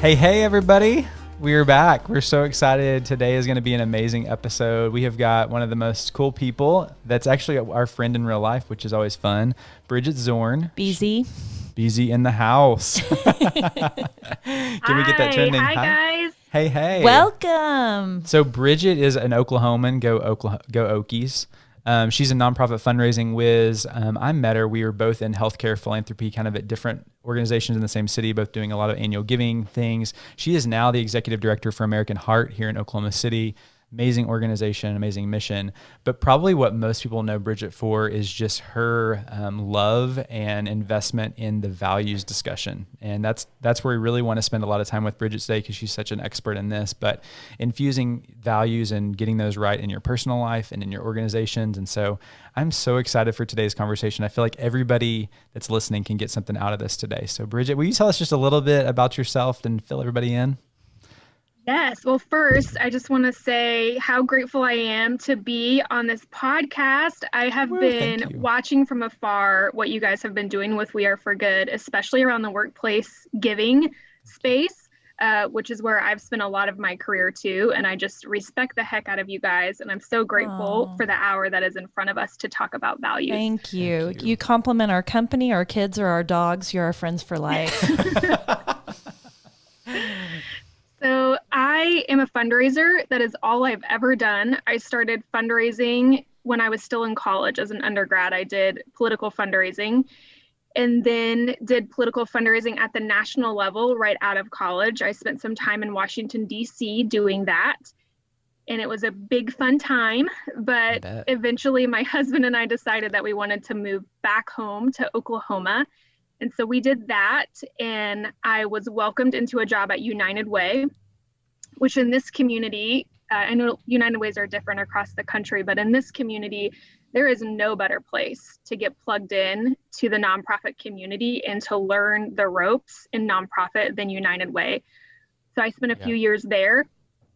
Hey, everybody. We're back. We're so excited. Today is going to be an amazing episode. We have got one of the most cool people that's actually our friend in real life, which is always fun. Brigeette Zorn. BZ in the house. Can we get that trending? Hi, guys. Hey. Welcome. So Brigeette is an Oklahoman. Go Okies. She's a nonprofit fundraising whiz. I met her. We were both in healthcare philanthropy, kind of at different organizations in the same city, both doing a lot of annual giving things. She is now the executive director for American Heart here in Oklahoma City. Amazing organization, amazing mission. But probably what most people know Brigeette for is just her love and investment in the values discussion. And that's where we really want to spend a lot of time with Brigeette today, because she's such an expert in this, but infusing values and getting those right in your personal life and in your organizations. And so I'm so excited for today's conversation. I feel like everybody that's listening can get something out of this today. So Brigeette, will you tell us just a little bit about yourself and fill everybody in? Yes. Well, first, I just want to say how grateful I am to be on this podcast. I have been watching from afar what you guys have been doing with We Are for Good, especially around the workplace giving space, which is where I've spent a lot of my career too. And I just respect the heck out of you guys. And I'm so grateful for the hour that is in front of us to talk about values. Thank you. You compliment our company, our kids, or our dogs. You're our friends for life. So I am a fundraiser. That is all I've ever done. I started fundraising when I was still in college as an undergrad. I did political fundraising and then did political fundraising at the national level right out of college. I spent some time in Washington, D.C. doing that. And it was a big fun time. But eventually my husband and I decided that we wanted to move back home to Oklahoma. And so we did that, and I was welcomed into a job at United Way, which in this community, I know United Ways are different across the country, but in this community, there is no better place to get plugged in to the nonprofit community and to learn the ropes in nonprofit than United Way. So I spent a few years there,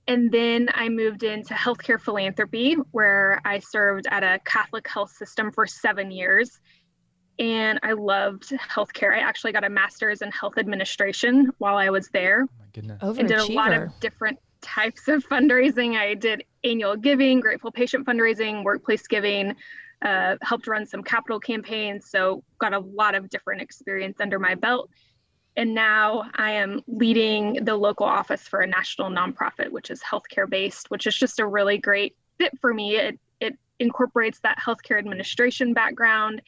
and then I moved into healthcare philanthropy, where I served at a Catholic health system for 7 years. And I loved healthcare. I actually got a master's in health administration while I was there. Oh my goodness. And did a lot of different types of fundraising. I did annual giving, grateful patient fundraising, workplace giving, helped run some capital campaigns. So got a lot of different experience under my belt. And now I am leading the local office for a national nonprofit, which is healthcare based, which is just a really great fit for me. It incorporates that healthcare administration background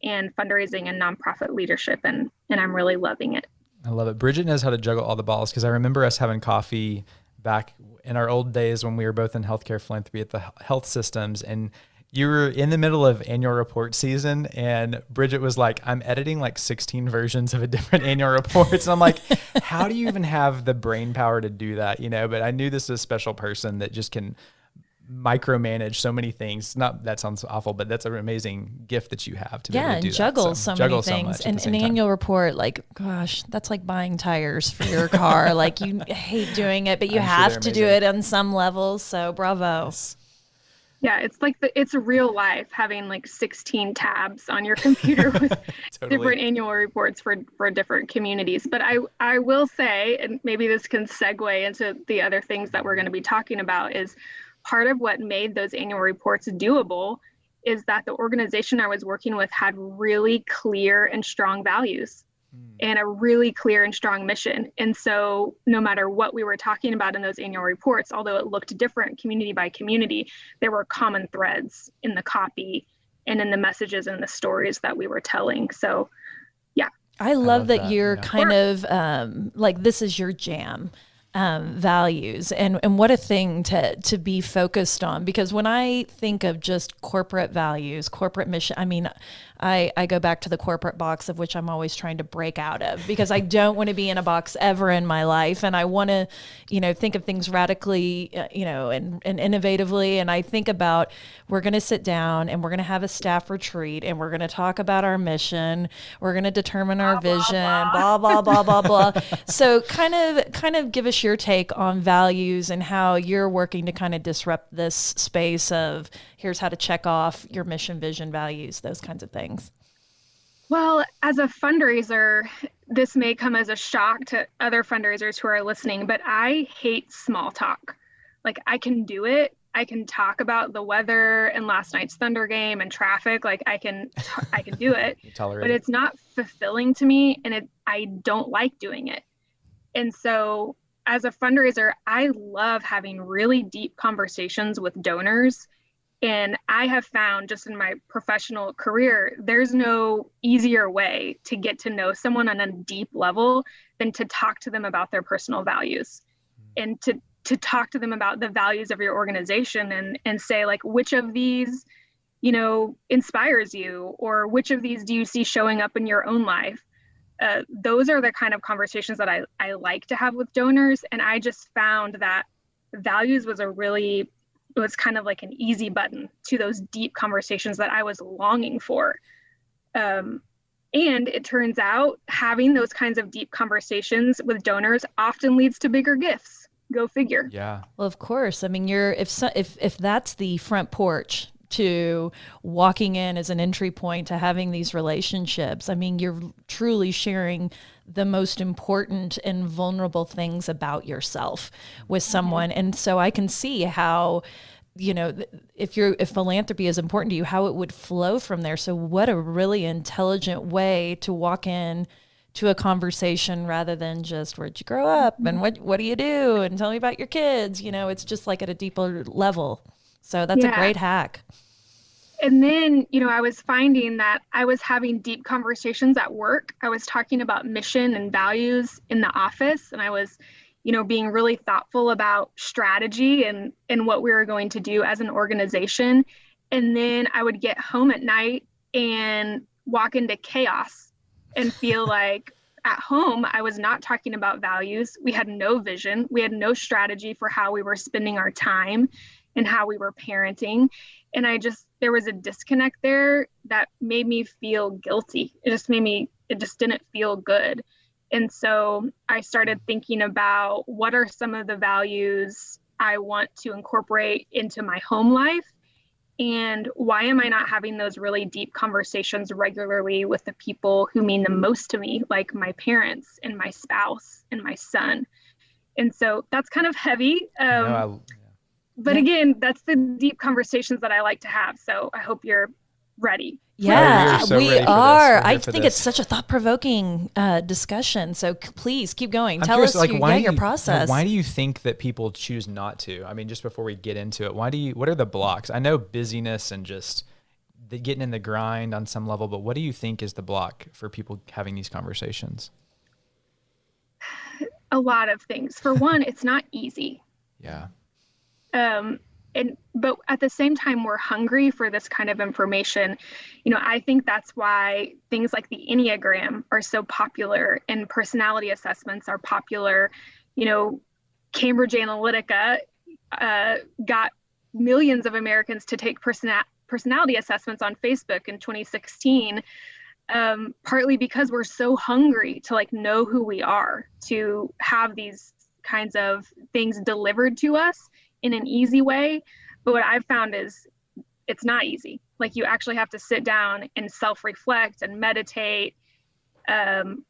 and fundraising and nonprofit leadership, and I'm really loving it. I love it. Brigeette knows how to juggle all the balls, because I remember us having coffee back in our old days when we were both in healthcare philanthropy at the health systems, and you were in the middle of annual report season, and Brigeette was like, I'm editing like 16 versions of a different annual reports. And I'm like, how do you even have the brain power to do that? But I knew this was a special person that just can micromanage so many things. Not that sounds awful, but that's an amazing gift that you have to be able to do that. Juggle so many things. And an annual report, like, gosh, that's like buying tires for your car. Like, you hate doing it, but you have to do it on some level. So bravo. Yes. Yeah, it's like it's real life having like 16 tabs on your computer with different annual reports for different communities. But I will say, and maybe this can segue into the other things that we're going to be talking about, is part of what made those annual reports doable is that the organization I was working with had really clear and strong values and a really clear and strong mission. And so no matter what we were talking about in those annual reports, although it looked different community by community, there were common threads in the copy and in the messages and the stories that we were telling. So yeah. I love that you're kind of like, this is your jam. Values and what a thing to be focused on, because when I think of just corporate values, corporate mission, I mean, I go back to the corporate box, of which I'm always trying to break out of, because I don't want to be in a box ever in my life. And I want to, think of things radically, and innovatively. And I think about, we're going to sit down and we're going to have a staff retreat and we're going to talk about our mission. We're going to determine our vision, blah, blah, blah, blah, blah. So kind of give us your take on values and how you're working to kind of disrupt this space of, here's how to check off your mission, vision, values, those kinds of things. Well, as a fundraiser, this may come as a shock to other fundraisers who are listening, but I hate small talk. Like, I can do it. I can talk about the weather and last night's Thunder game and traffic. Like, I can do it, but it's not fulfilling to me, and I don't like doing it. And so as a fundraiser, I love having really deep conversations with donors. And I have found, just in my professional career, there's no easier way to get to know someone on a deep level than to talk to them about their personal values, and to talk to them about the values of your organization, and say, like, which of these, inspires you, or which of these do you see showing up in your own life? Those are the kind of conversations that I like to have with donors. And I just found that values was it was kind of like an easy button to those deep conversations that I was longing for. And it turns out having those kinds of deep conversations with donors often leads to bigger gifts. Go figure. Yeah. Well, of course. I mean, if that's the front porch to walking in as an entry point to having these relationships, I mean, you're truly sharing the most important and vulnerable things about yourself with someone. And so I can see how, if philanthropy is important to you, how it would flow from there. So what a really intelligent way to walk in to a conversation, rather than just, where'd you grow up and what do you do, and tell me about your kids. It's just like at a deeper level. So that's a great hack. And then, I was finding that I was having deep conversations at work. I was talking about mission and values in the office, and I was, being really thoughtful about strategy and what we were going to do as an organization. And then I would get home at night and walk into chaos and feel like at home, I was not talking about values. We had no vision. We had no strategy for how we were spending our time and how we were parenting. And there was a disconnect there that made me feel guilty. It just didn't feel good. And so I started thinking about, what are some of the values I want to incorporate into my home life? And why am I not having those really deep conversations regularly with the people who mean the most to me, like my parents and my spouse and my son? And so that's kind of heavy. But again, that's the deep conversations that I like to have. So I hope you're ready. Yeah, we are. I think it's this. such a thought-provoking discussion. So please keep going. I'm Tell curious, us like, your process. Why do you think that people choose not to? I mean, just before we get into it, what are the blocks? I know busyness and just getting in the grind on some level, but what do you think is the block for people having these conversations? A lot of things. For one, it's not easy. Yeah. But at the same time, we're hungry for this kind of information. I think that's why things like the Enneagram are so popular, and personality assessments are popular. Cambridge Analytica got millions of Americans to take personality assessments on Facebook in 2016, partly because we're so hungry to know who we are, to have these kinds of things delivered to us in an easy way. But what I've found is it's not easy. Like, you actually have to sit down and self-reflect and meditate,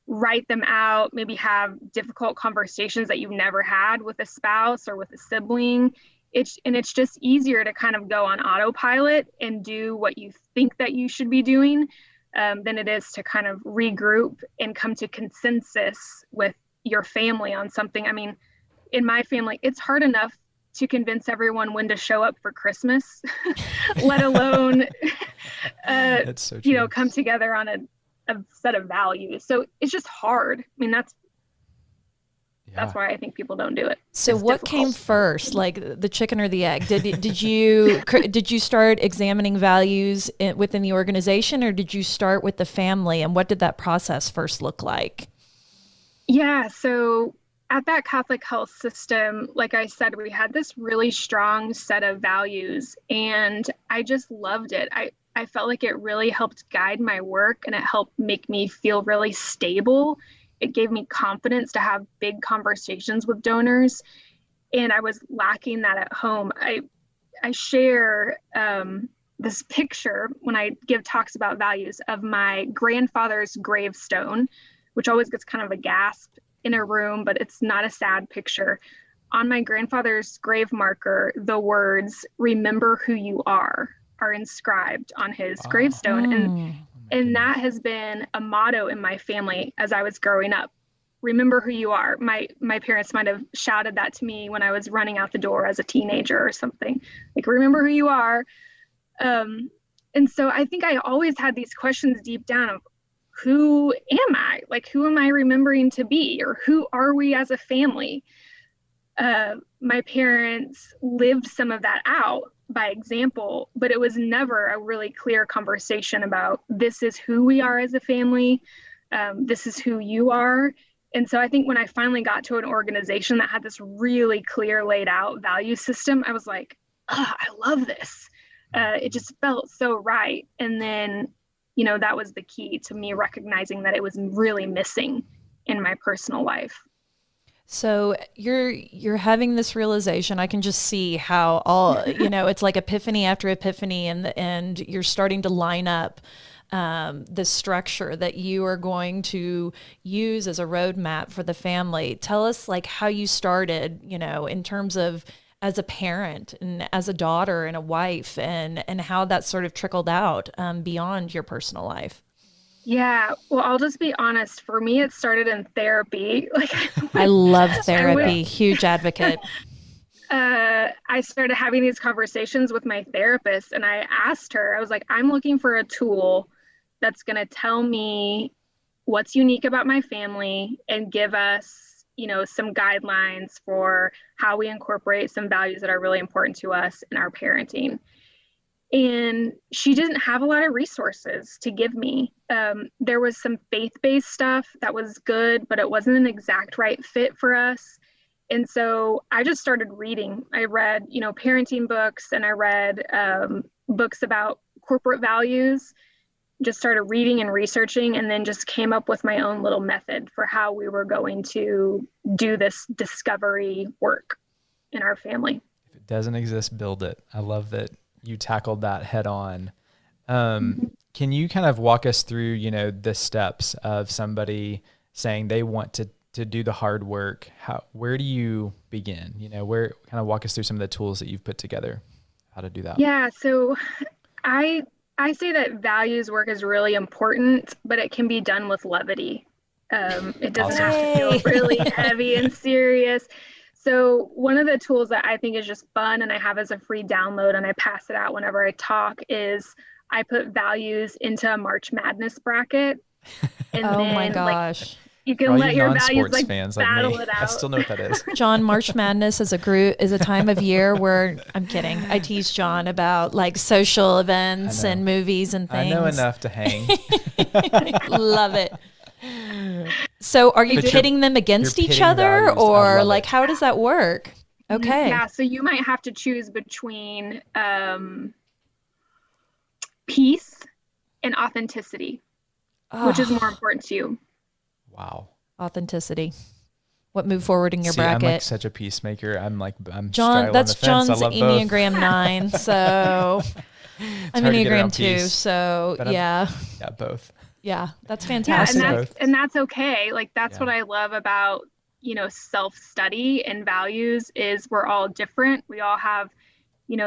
write them out, maybe have difficult conversations that you've never had with a spouse or with a sibling. It's just easier to kind of go on autopilot and do what you think that you should be doing, than it is to kind of regroup and come to consensus with your family on something. I mean, in my family, it's hard enough to convince everyone when to show up for Christmas, let alone, That's so true. come together on a set of values. So it's just hard. I mean, that's why I think people don't do it. So it's what difficult. came first, like the chicken or the egg? Did you start examining values within the organization, or did you start with the family? And what did that process first look like? Yeah. So at that Catholic health system, like I said, we had this really strong set of values, and I just loved it. I felt like it really helped guide my work, and it helped make me feel really stable. It gave me confidence to have big conversations with donors, and I was lacking that at home. I share this picture when I give talks about values of my grandfather's gravestone, which always gets kind of a gasp in a room, but it's not a sad picture. On my grandfather's grave marker, the words "Remember who you are" inscribed on his gravestone. And that has been a motto in my family as I was growing up. Remember who you are. My parents might have shouted that to me when I was running out the door as a teenager or something, like, remember who you are. And so I think I always had these questions deep down of, who am I? Like, who am I remembering to be? Or who are we as a family? My parents lived some of that out by example, but it was never a really clear conversation about, this is who we are as a family. This is who you are. And so I think when I finally got to an organization that had this really clear laid out value system, I was like, oh, I love this. It just felt so right. And then, that was the key to me recognizing that it was really missing in my personal life. So you're having this realization. I can just see how all, it's like epiphany after epiphany, and you're starting to line up the structure that you are going to use as a roadmap for the family. Tell us like how you started, in terms of as a parent and as a daughter and a wife, and how that sort of trickled out beyond your personal life. Yeah, well, I'll just be honest. For me, it started in therapy. I love therapy. Huge advocate. I started having these conversations with my therapist, and I asked her, I was like, I'm looking for a tool that's going to tell me what's unique about my family and give us, some guidelines for how we incorporate some values that are really important to us in our parenting. And she didn't have a lot of resources to give me. There was some faith-based stuff that was good, but it wasn't an exact right fit for us. And so I just started reading. I read, parenting books, and I read books about corporate values, just started reading and researching, and then just came up with my own little method for how we were going to do this discovery work in our family. If it doesn't exist, build it. I love that you tackled that head on. Can you kind of walk us through, the steps of somebody saying they want to do the hard work? Where do you begin? Where kind of walk us through some of the tools that you've put together, how to do that? Yeah. So I say that values work is really important, but it can be done with levity. It doesn't have to feel really heavy and serious. So one of the tools that I think is just fun and I have as a free download and I pass it out whenever I talk is I put values into a March Madness bracket. And oh my gosh. You can let your values fans battle like it out. I still know what that is. John, March Madness is a time of year where, I'm kidding, I tease John about like social events and movies and things. I know enough to hang. Love it. So are you pitting them against each other or like, how does that work? Okay. Yeah. So you might have to choose between peace and authenticity, which is more important to you. Wow. Authenticity. What moved forward in your bracket? I'm like such a peacemaker. I'm John. That's John's Enneagram 9. So I'm Enneagram 2. So yeah, both. Yeah, that's fantastic. Yeah, and that's okay. Like that's what I love about self-study and values is we're all different. We all have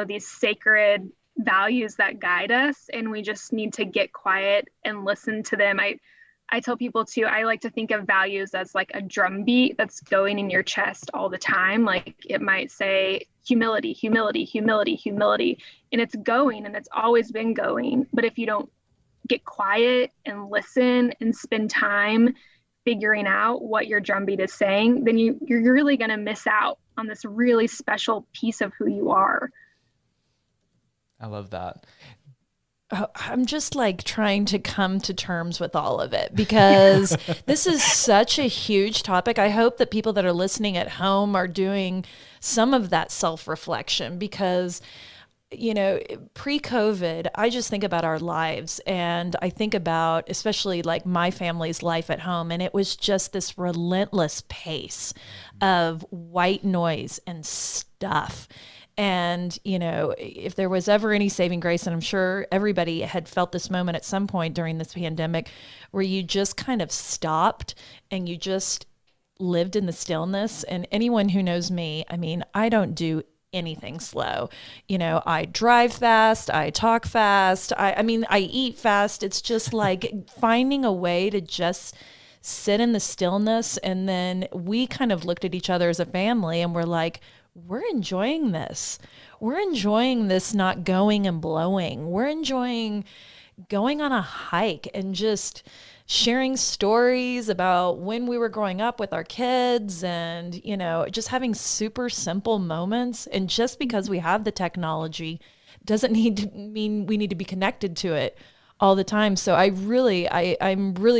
these sacred values that guide us, and we just need to get quiet and listen to them. I tell people too, I like to think of values as like a drum beat that's going in your chest all the time. Like it might say humility, humility, humility, humility, and it's going and it's always been going. But if you don't get quiet and listen and spend time figuring out what your drum beat is saying, then you're really going to miss out on this really special piece of who you are. I love that. I'm just like trying to come to terms with all of it because this is such a huge topic. I hope that people that are listening at home are doing some of that self-reflection because, pre-COVID, I just think about our lives and I think about especially like my family's life at home. And it was just this relentless pace of white noise and stuff. And, you know, if there was ever any saving grace, and I'm sure everybody had felt this moment at some point during this pandemic, where you just kind of stopped and you just lived in the stillness. And anyone who knows me, I mean, I don't do anything slow. You know, I drive fast, I talk fast, I mean, I eat fast. It's just like finding a way to just sit in the stillness. And then we kind of looked at each other as a family and we're like, we're enjoying this. We're enjoying this not going and blowing. We're enjoying going on a hike and just sharing stories about when we were growing up with our kids and, you know, just having super simple moments. And just because we have the technology doesn't need to mean we need to be connected to it all the time. So I'm really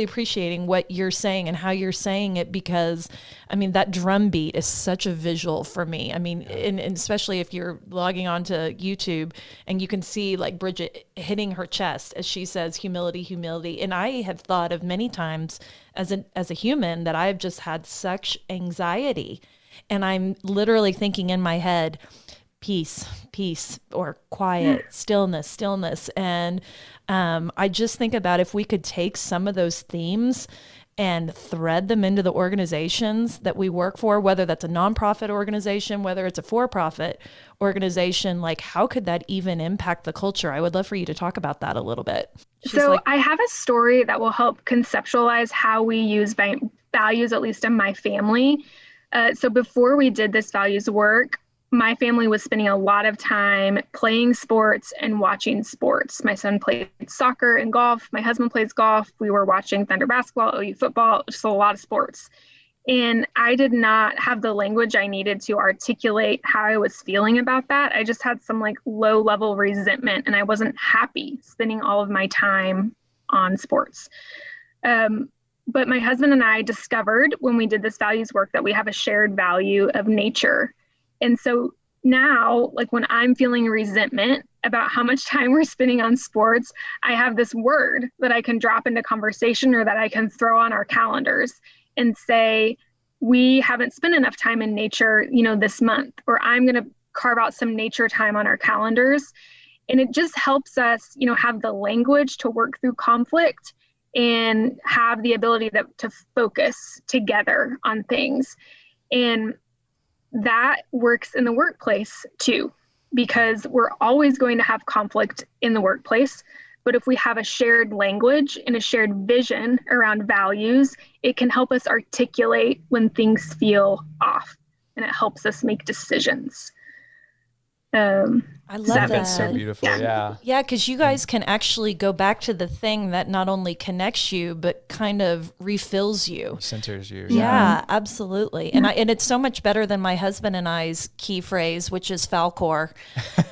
appreciating what you're saying and how you're saying it, because I mean, that drum beat is such a visual for me. I mean, and especially if you're logging onto YouTube and you can see like Bridget hitting her chest as she says, humility, humility. And I have thought of many times as a human that I've just had such anxiety, and I'm literally thinking in my head, peace, peace, or quiet, stillness, stillness. And I just think about if we could take some of those themes and thread them into the organizations that we work for, whether that's a nonprofit organization, whether it's a for-profit organization, like how could that even impact the culture? I would love for you to talk about that a little bit. I have a story that will help conceptualize how we use values, at least in my family. So before we did this values work, my family was spending a lot of time playing sports and watching sports. My son played soccer and golf. My husband plays golf. We were watching Thunder basketball, OU football, just a lot of sports. And I did not have the language I needed to articulate how I was feeling about that. I just had some like low level resentment, and I wasn't happy spending all of my time on sports. But my husband and I discovered when we did this values work that we have a shared value of nature. And so now, like when I'm feeling resentment about how much time we're spending on sports, I have this word that I can drop into conversation or that I can throw on our calendars and say, we haven't spent enough time in nature, you know, this month, or I'm going to carve out some nature time on our calendars. And it just helps us, you know, have the language to work through conflict and have the ability to focus together on things. And that works in the workplace too, because we're always going to have conflict in the workplace. But if we have a shared language and a shared vision around values, it can help us articulate when things feel off, and it helps us make decisions. I love that. That's so beautiful. Yeah. Yeah, because you guys can actually go back to the thing that not only connects you, but kind of refills you. Centers you. Yeah, absolutely. And it's so much better than my husband and I's key phrase, which is Falcor,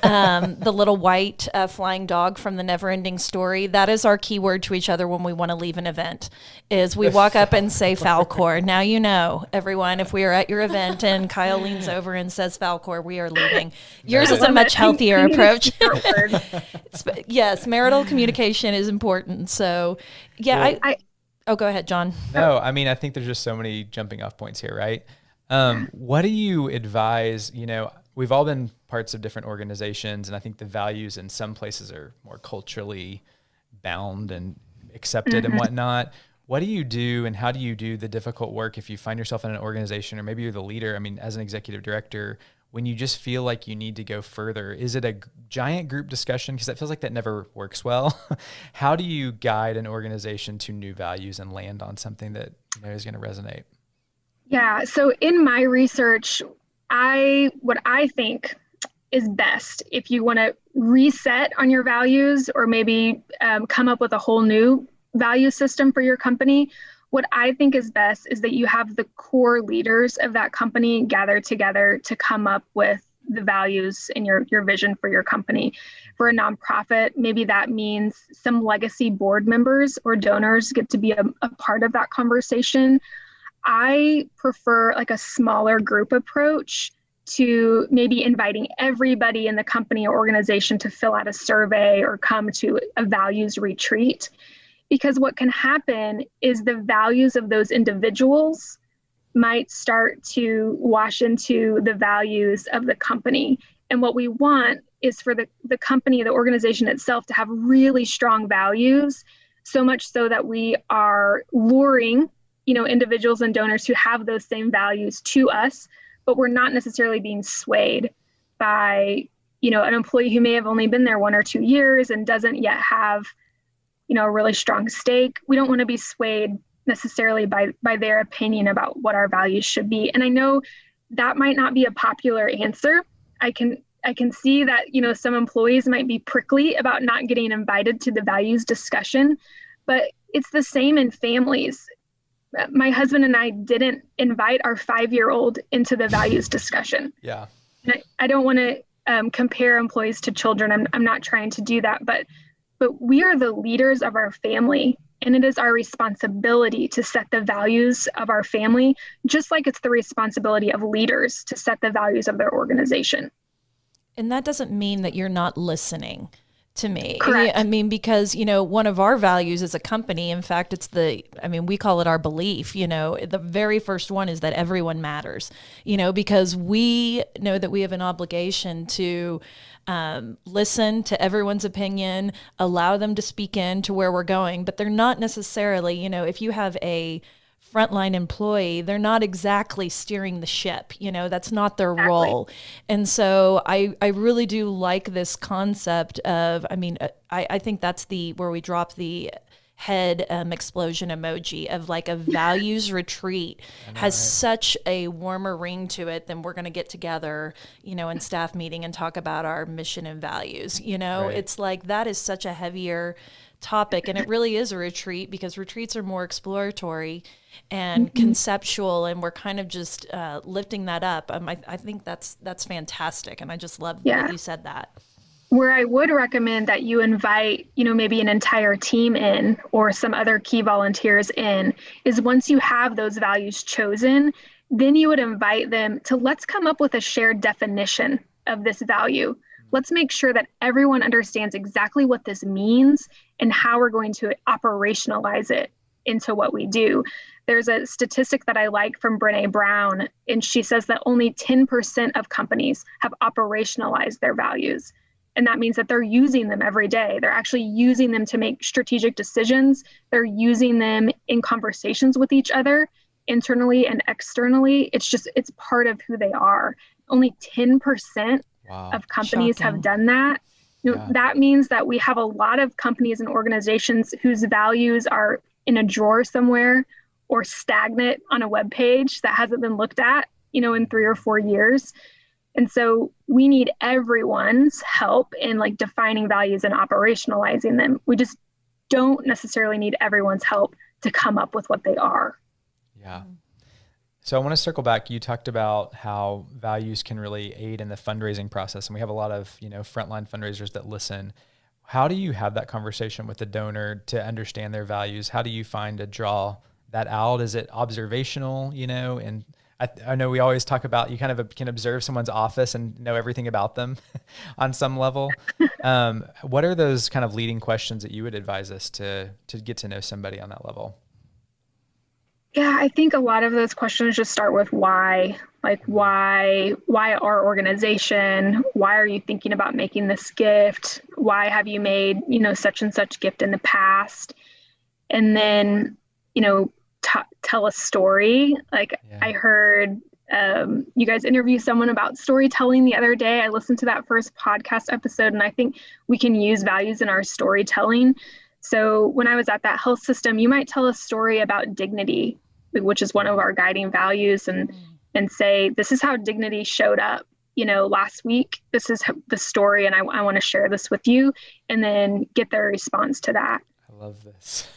the little white flying dog from the Neverending Story. That is our key word to each other when we want to leave an event, is we walk up and say Falcor. Now you know, everyone, if we are at your event and Kyle leans over and says Falcor, we are leaving. Yours is a much healthier approach. Yes, marital communication is important. So, yeah, oh, go ahead, John. No, I mean, I think there's just so many jumping off points here, right? What do you advise? You know, we've all been parts of different organizations, and I think the values in some places are more culturally bound and accepted and whatnot. What do you do, and how do you do the difficult work if you find yourself in an organization, or maybe you're the leader? I mean, as an executive director, when you just feel like you need to go further, is it a giant group discussion? Because that feels like that never works well. How do you guide an organization to new values and land on something that, you know, is going to resonate? Yeah. So in my research, what I think is best if you want to reset on your values, or maybe come up with a whole new value system for your company, what I think is best is that you have the core leaders of that company gather together to come up with the values and your vision for your company. For a nonprofit, maybe that means some legacy board members or donors get to be a part of that conversation. I prefer like a smaller group approach to maybe inviting everybody in the company or organization to fill out a survey or come to a values retreat. Because what can happen is the values of those individuals might start to wash into the values of the company. And what we want is for the company, the organization itself to have really strong values, so much so that we are luring, individuals and donors who have those same values to us, but we're not necessarily being swayed by, an employee who may have only been there 1 or 2 years and doesn't yet have, a really strong stake. We don't want to be swayed necessarily by their opinion about what our values should be. And I know that might not be a popular answer. I can see that, some employees might be prickly about not getting invited to the values discussion, but it's the same in families. My husband and I didn't invite our 5-year-old into the values discussion. Yeah. And I don't want to compare employees to children. I'm not trying to do that, but we are the leaders of our family, and it is our responsibility to set the values of our family, just like it's the responsibility of leaders to set the values of their organization. And that doesn't mean that you're not listening to me. Correct. I mean, because, one of our values as a company, in fact, we call it our belief, the very first one is that everyone matters, because we know that we have an obligation to listen to everyone's opinion, allow them to speak in to where we're going, but they're not necessarily, if you have a frontline employee, they're not exactly steering the ship, that's not their role. And so I really do like this concept of, I think that's where we drop the head explosion emoji of like a values retreat has such a warmer ring to it than we're going to get together, in staff meeting and talk about our mission and values. It's like that is such a heavier topic, and it really is a retreat because retreats are more exploratory and conceptual, and we're kind of just lifting that up. I think that's fantastic, and I just love that you said that. Where I would recommend that you invite, maybe an entire team in or some other key volunteers in is once you have those values chosen, then you would invite them to let's come up with a shared definition of this value. Let's make sure that everyone understands exactly what this means and how we're going to operationalize it into what we do. There's a statistic that I like from Brene Brown, and she says that only 10% of companies have operationalized their values. And that means that they're using them every day. They're actually using them to make strategic decisions. They're using them in conversations with each other, internally and externally. It's part of who they are. Only 10% of companies have done that. That means that we have a lot of companies and organizations whose values are in a drawer somewhere or stagnant on a web page that hasn't been looked at, in 3 or 4 years. And so we need everyone's help in like defining values and operationalizing them. We just don't necessarily need everyone's help to come up with what they are. Yeah. So I want to circle back. You talked about how values can really aid in the fundraising process. And we have a lot of, frontline fundraisers that listen. How do you have that conversation with the donor to understand their values? How do you find to draw that out? Is it observational, and I know we always talk about you kind of can observe someone's office and know everything about them on some level. What are those kind of leading questions that you would advise us to get to know somebody on that level? Yeah, I think a lot of those questions just start with why. Like why our organization? Why are you thinking about making this gift? Why have you made, such and such gift in the past? And then, tell a story. I heard you guys interview someone about storytelling the other day. I listened to that first podcast episode, and I think we can use values in our storytelling. So when I was at that health system, you might tell a story about dignity, which is one of our guiding values, and say, this is how dignity showed up, last week. This is the story, and I want to share this with you, and then get their response to that. I love this.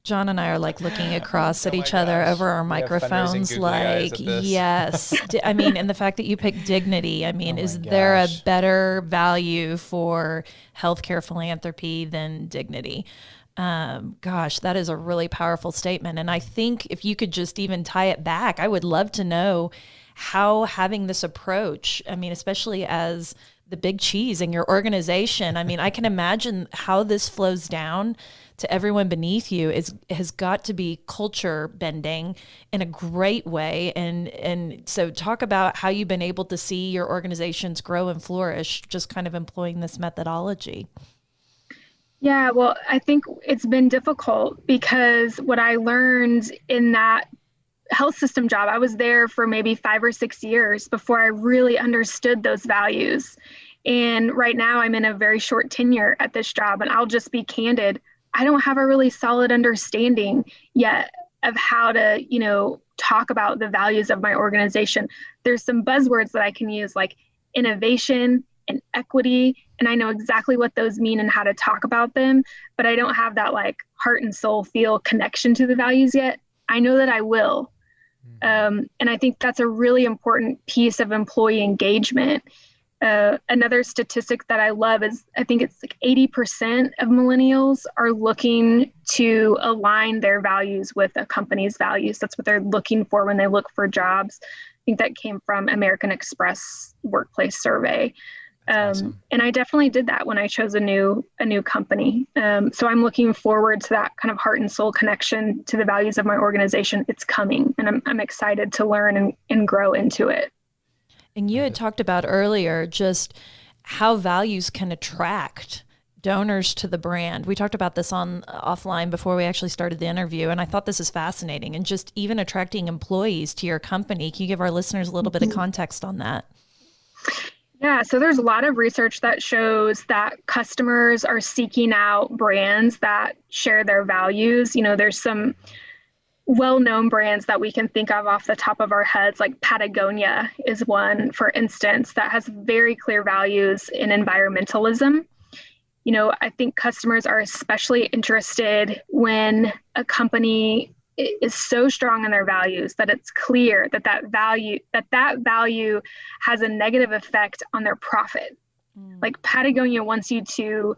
John and I are like looking across at each other over our microphones, like, yes. And the fact that you picked dignity, is there a better value for healthcare philanthropy than dignity? That is a really powerful statement. And I think if you could just even tie it back, I would love to know how having this approach, especially as the big cheese in your organization. I mean, I can imagine how this flows down to everyone beneath you has got to be culture bending in a great way. And so talk about how you've been able to see your organizations grow and flourish, just kind of employing this methodology. Yeah, well, I think it's been difficult because what I learned in that health system job, I was there for maybe 5 or 6 years before I really understood those values. And right now I'm in a very short tenure at this job, and I'll just be candid. I don't have a really solid understanding yet of how to, talk about the values of my organization. There's some buzzwords that I can use like innovation and equity, and I know exactly what those mean and how to talk about them, but I don't have that like heart and soul feel connection to the values yet. I know that I will. And I think that's a really important piece of employee engagement. Another statistic that I love is I think it's like 80% of millennials are looking to align their values with a company's values. That's what they're looking for when they look for jobs. I think that came from American Express workplace survey. Awesome. And I definitely did that when I chose a new company. So I'm looking forward to that kind of heart and soul connection to the values of my organization. It's coming, and I'm excited to learn and grow into it. And you had talked about earlier just how values can attract donors to the brand. We talked about this offline before we actually started the interview, and I thought this is fascinating. And just even attracting employees to your company. Can you give our listeners a little bit of context on that? Yeah, so there's a lot of research that shows that customers are seeking out brands that share their values. There's some well-known brands that we can think of off the top of our heads, like Patagonia is one, for instance, that has very clear values in environmentalism. I think customers are especially interested when a company is so strong in their values that it's clear that value has a negative effect on their profit. Like Patagonia wants you to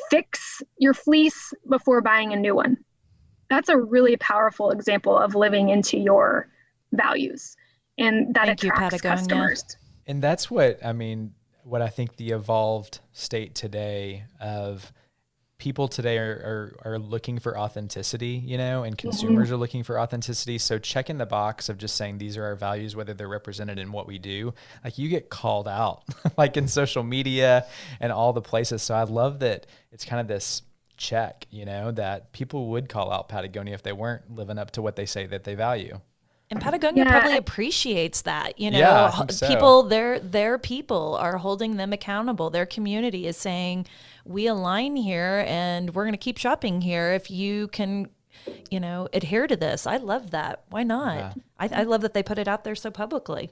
fix your fleece before buying a new one. That's a really powerful example of living into your values, and that attracts customers. And that's what I think the evolved state today of people today are looking for authenticity, and consumers are looking for authenticity. So checking the box of just saying these are our values, whether they're represented in what we do, like you get called out, like in social media and all the places. So I love that it's kind of this check, that people would call out Patagonia if they weren't living up to what they say that they value. And Patagonia probably appreciates that, I think so. People, their people are holding them accountable. Their community is saying, we align here and we're going to keep shopping here if you can, adhere to this. I love that. Why not? Yeah. I love that they put it out there so publicly.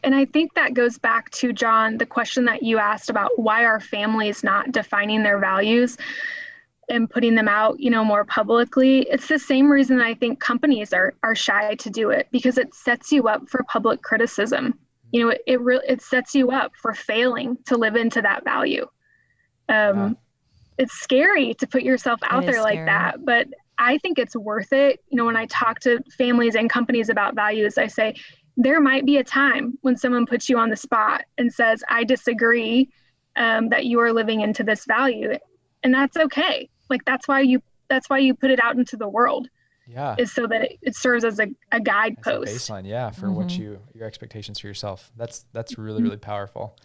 And I think that goes back to, John, the question that you asked about why are families not defining their values and putting them out, more publicly. It's the same reason I think companies are shy to do it, because it sets you up for public criticism. It sets you up for failing to live into that value. It's scary to put yourself out there like that, but I think it's worth it. When I talk to families and companies about values, I say, there might be a time when someone puts you on the spot and says, I disagree that you are living into this value. And that's okay. Like, that's why you put it out into the world. Yeah. Is so that it serves as a guidepost. As a baseline, for what your expectations for yourself. That's really, really powerful.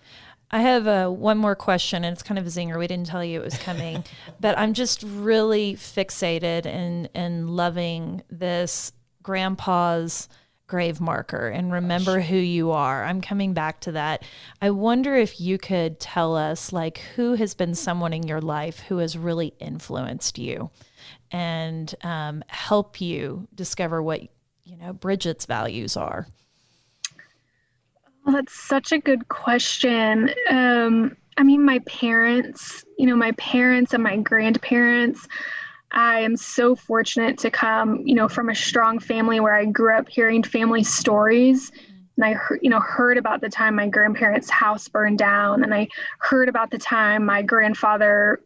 I have one more question, and it's kind of a zinger. We didn't tell you it was coming, but I'm just really fixated and loving this grandpa's grave marker and remember who you are. I'm coming back to that. I wonder if you could tell us, like, who has been someone in your life who has really influenced you and help you discover what, Brigette's values are. Well, that's such a good question. My parents, my parents and my grandparents, I am so fortunate to come, from a strong family where I grew up hearing family stories. And I heard about the time my grandparents' house burned down. And I heard about the time my grandfather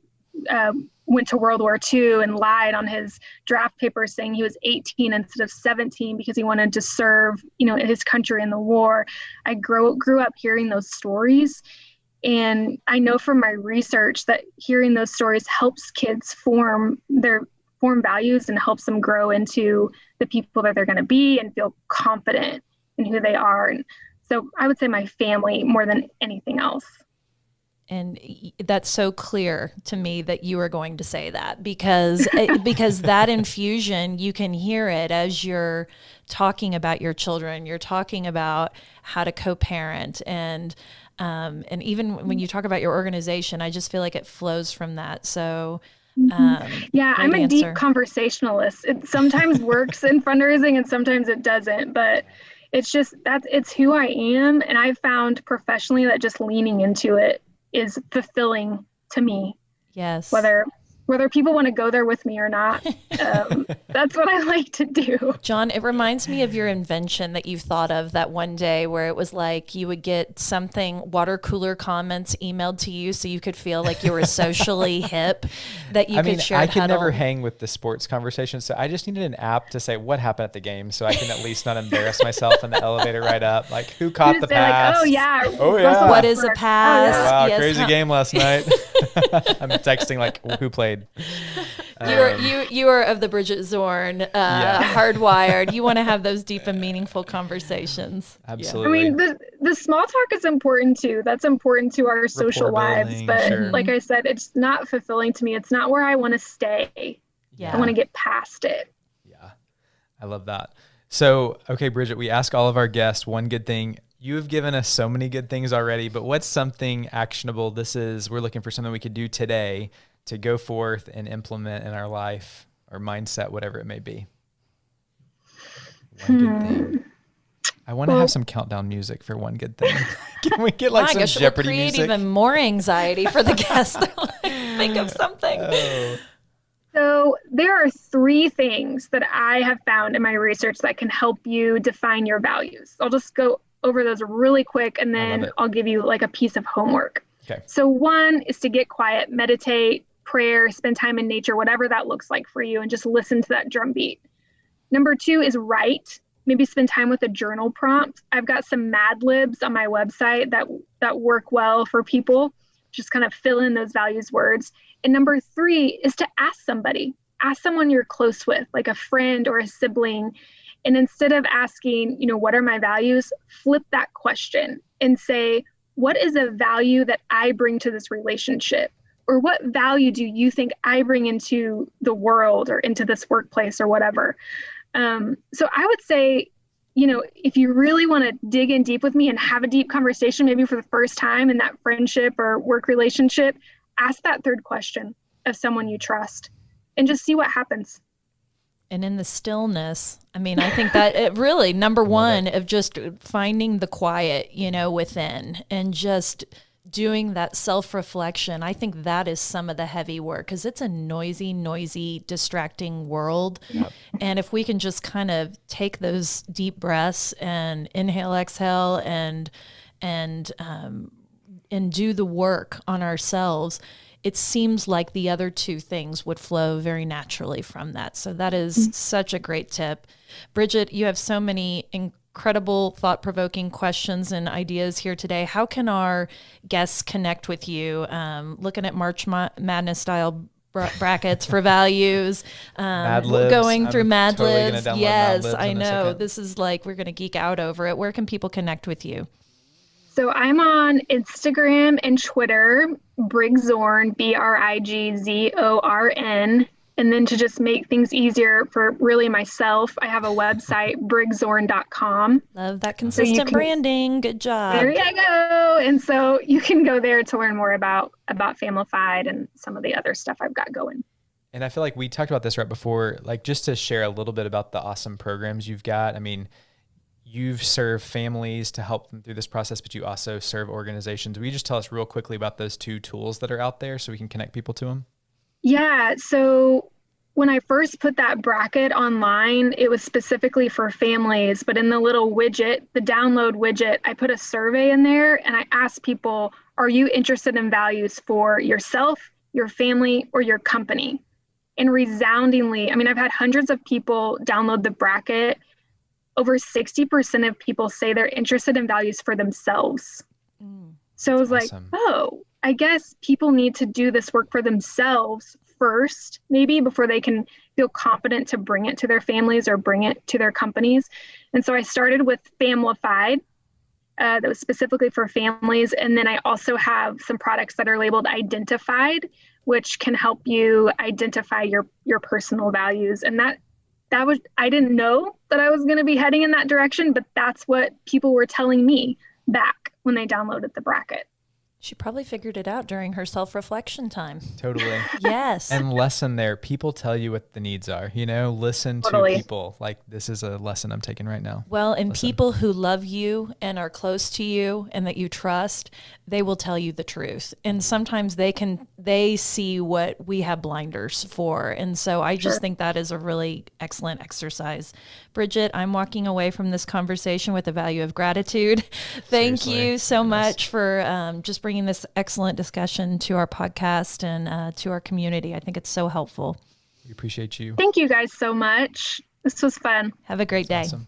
went to World War II and lied on his draft papers saying he was 18 instead of 17 because he wanted to serve, his country in the war. I grew up hearing those stories. And I know from my research that hearing those stories helps kids form values and helps them grow into the people that they're going to be and feel confident in who they are. And so I would say my family more than anything else. And that's so clear to me that you are going to say that, because that infusion, you can hear it as you're talking about your children. You're talking about how to co-parent, and even when you talk about your organization, I just feel like it flows from that. So yeah, I'm a deep conversationalist. It sometimes works in fundraising and sometimes it doesn't, but it's who I am. And I've found professionally that just leaning into it is fulfilling to me. Yes. Whether people want to go there with me or not, that's what I like to do. John, it reminds me of your invention that you thought of that one day where it was like you would get something, water cooler comments emailed to you so you could feel like you were socially hip, that you could share. I could never hang with the sports conversation, so I just needed an app to say what happened at the game so I can at least not embarrass myself in the elevator ride up. Like, who caught the pass? Like, oh yeah. What is a pass? Oh, wow, yes. Crazy game last night. I'm texting like, who played? You are of the Brigitte Zorn, hardwired. You want to have those deep and meaningful conversations. Absolutely. I mean, the small talk is important too. That's important to our social lives. But like I said, it's not fulfilling to me. It's not where I want to stay. Yeah. I want to get past it. Yeah. I love that. So, okay, Brigitte, we ask all of our guests one good thing. You have given us so many good things already, but what's something actionable? We're looking for something we could do today to go forth and implement in our life or mindset, whatever it may be. One good thing. I want to have some countdown music for one good thing. Can we get like some Jeopardy music? Create even more anxiety for the guests. Think of something. Oh. So there are 3 things that I have found in my research that can help you define your values. I'll just go over those really quick, and then I'll give you like a piece of homework. Okay. So 1 is to get quiet, meditate, prayer, spend time in nature, whatever that looks like for you, and just listen to that drum beat. Number 2 is write. Maybe spend time with a journal prompt. I've got some Mad Libs on my website that work well for people. Just kind of fill in those values words. And number 3 is to ask someone you're close with, like a friend or a sibling. And instead of asking, what are my values, flip that question and say, what is a value that I bring to this relationship? Or what value do you think I bring into the world or into this workplace or whatever? So I would say, if you really want to dig in deep with me and have a deep conversation, maybe for the first time in that friendship or work relationship, ask that 3rd question of someone you trust and just see what happens. And in the stillness, I think that it really, number 1 of just finding the quiet, within, and just doing that self-reflection. I think that is some of the heavy work, because it's a noisy, distracting world. Yep. And if we can just kind of take those deep breaths and inhale, exhale, and do the work on ourselves, it seems like the other 2 things would flow very naturally from that. So that is such a great tip. Brigitte, you have so many incredible thought-provoking questions and ideas here today. How can our guests connect with you? Looking at March Madness style brackets for values, going through Mad Libs. Yes, I know. This is like, we're going to geek out over it. Where can people connect with you? So I'm on Instagram and Twitter, Brigzorn, BRIGZORN. And then to just make things easier for really myself, I have a website, brigzorn.com. Love that consistent branding. Good job. There you go. And so you can go there to learn more about Famified and some of the other stuff I've got going. And I feel like we talked about this right before, like just to share a little bit about the awesome programs you've got. You've served families to help them through this process, but you also serve organizations. Will you just tell us real quickly about those 2 tools that are out there so we can connect people to them? Yeah. So when I first put that bracket online, it was specifically for families, but in the little widget, the download widget, I put a survey in there and I asked people, are you interested in values for yourself, your family, or your company? And resoundingly, I've had hundreds of people download the bracket. Over 60% of people say they're interested in values for themselves. So I was like, awesome. oh, I guess people need to do this work for themselves first, maybe before they can feel confident to bring it to their families or bring it to their companies. And so I started with Familified, that was specifically for families. And then I also have some products that are labeled Identified, which can help you identify your personal values. And that was, I didn't know that I was going to be heading in that direction, but that's what people were telling me back when they downloaded the bracket. She probably figured it out during her self-reflection time. Totally. Yes. And lesson there, people tell you what the needs are, listen Totally. to people. Like, this is a lesson I'm taking right now. Well, and Listen. people who love you and are close to you and that you trust, they will tell you the truth. And sometimes they see what we have blinders for. And so I just think that is a really excellent exercise. Brigitte, I'm walking away from this conversation with the value of gratitude. Thank Seriously. you so much for just bringing this excellent discussion to our podcast and to our community. I think it's so helpful. We appreciate you. Thank you guys so much. This was fun. Have a great day. Awesome.